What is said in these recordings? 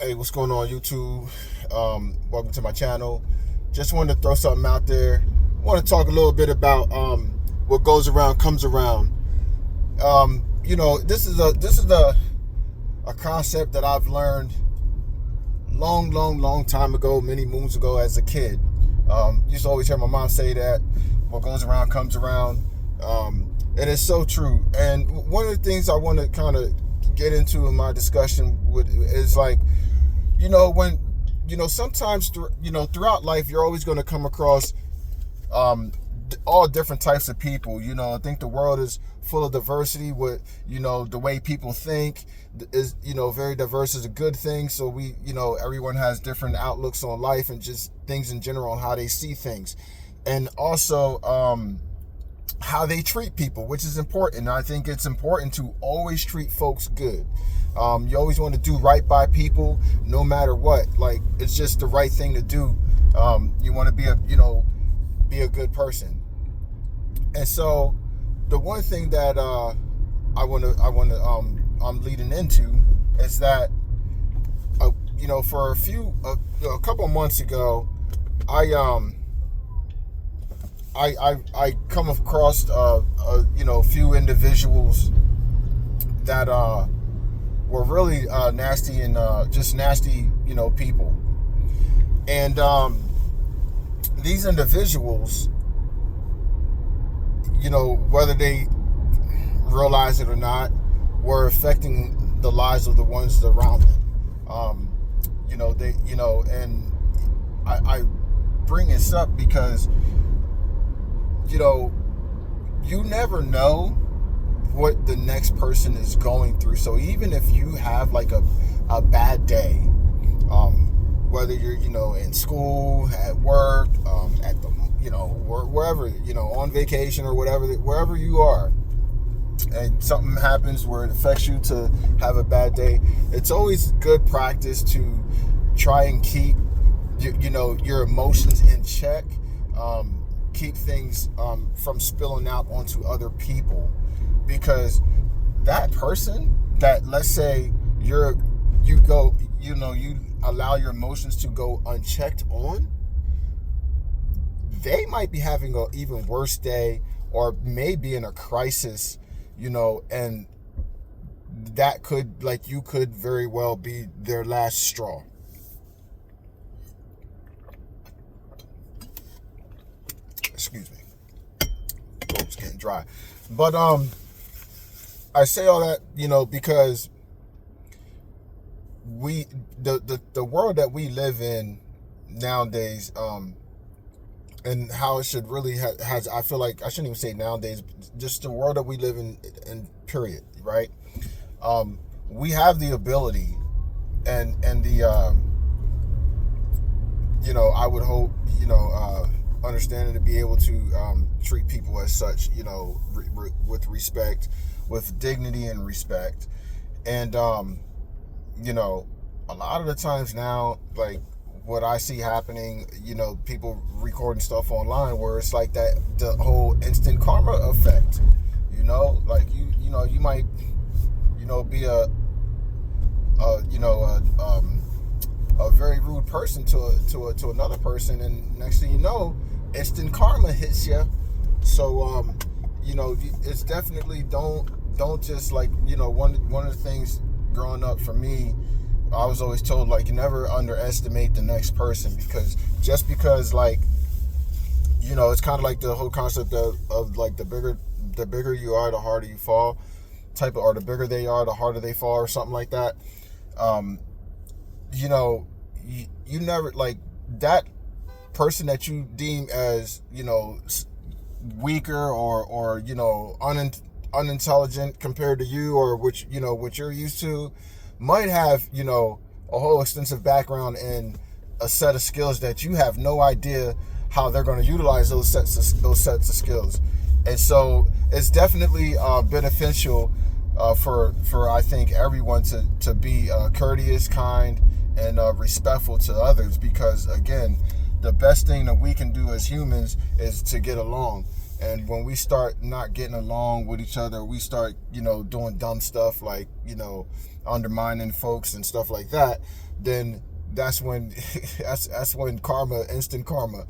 Hey, what's going on, YouTube? Welcome to my channel. Just wanted to throw something out there. Want to talk a little bit about what goes around comes around. This is a concept that I've learned long time ago, many moons ago as a kid. Used to always hear my mom say that what goes around comes around. And it's so true. And one of the things I want to kind of get into in my discussion is like, when sometimes throughout life you're always going to come across all different types of people. I think the world is full of diversity with the way people think is very diverse is a good thing. So everyone has different outlooks on life and just things in general, how they see things, and also how they treat people, which is important. I think it's important to always treat folks good. You always want to do right by people, no matter what. Like, it's just the right thing to do. You want to be a good person. And so, the one thing that I'm leading into is that for a couple months ago, I come across a few individuals that were really nasty and just nasty people, and these individuals, whether they realize it or not, were affecting the lives of the ones around them. And I bring this up because you never know what the next person is going through. So even if you have like a bad day, whether you're in school, at work, at the wherever, on vacation or wherever you are, and something happens where it affects you to have a bad day, it's always good practice to try and keep your emotions in check. Keep things from spilling out onto other people, because that person that, let's say, you allow your emotions to go unchecked on, they might be having an even worse day, or maybe in a crisis, and that could, you could very well be their last straw. Excuse me, throat's getting dry. But I say all that because the world that we live in nowadays, and how it should really has I feel like I shouldn't even say nowadays, just the world that we live in period, right? We have the ability and the I would hope understanding to be able to treat people as such, with respect, with dignity and respect. And a lot of the times now, like what I see happening, people recording stuff online where it's like that, the whole instant karma effect. Like you might be a very rude person to another person, and next thing you know, instant karma hits you. So it's definitely don't just one of the things growing up for me, I was always told, you never underestimate the next person, because just because it's kind of like the whole concept of the bigger you are, the harder you fall or the bigger they are, the harder they fall, or something like that. You never, that person that you deem as weaker or unintelligent compared to you, or what you're used to, might have a whole extensive background and a set of skills that you have no idea how they're going to utilize those sets of skills. And so it's definitely beneficial for I think everyone to be courteous, kind, and respectful to others, because again, the best thing that we can do as humans is to get along. And when we start not getting along with each other, we start, doing dumb stuff like, undermining folks and stuff like that, then that's when that's when instant karma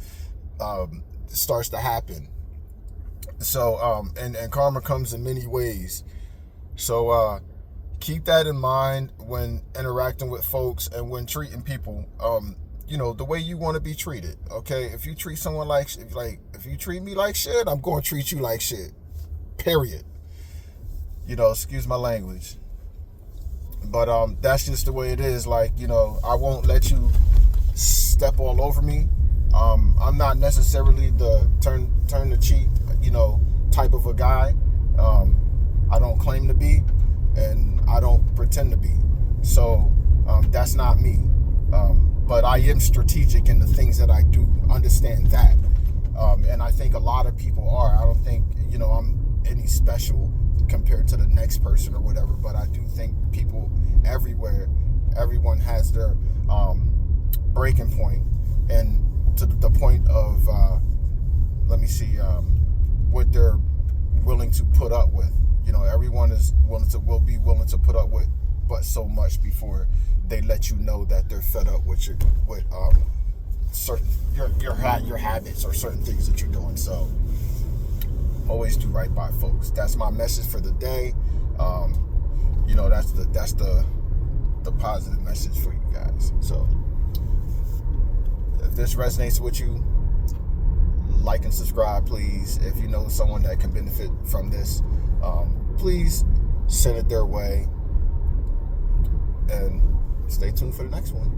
starts to happen. So and karma comes in many ways. So keep that in mind when interacting with folks and when treating people. The way you want to be treated. Okay, if you treat someone if you treat me like shit, I'm going to treat you like shit. Period. Excuse my language. But that's just the way it is. Like, I won't let you step all over me. I'm not necessarily the turn the cheek, type of a guy. I don't claim to be, and I don't pretend to be. So that's not me. But I am strategic in the things that I do. Understand that. And I think a lot of people are. I don't think, I'm any special compared to the next person or whatever. But I do think people everywhere, everyone has their breaking point. And to the point of, what they're willing to put up with. Everyone will be willing to put up with but so much before they let you know that they're fed up with certain your habits or certain things that you're doing. So always do right by folks. That's my message for the day. That's the positive message for you guys. So if this resonates with you, like and subscribe, please. If you know someone that can benefit from this, please send it their way. And stay tuned for the next one.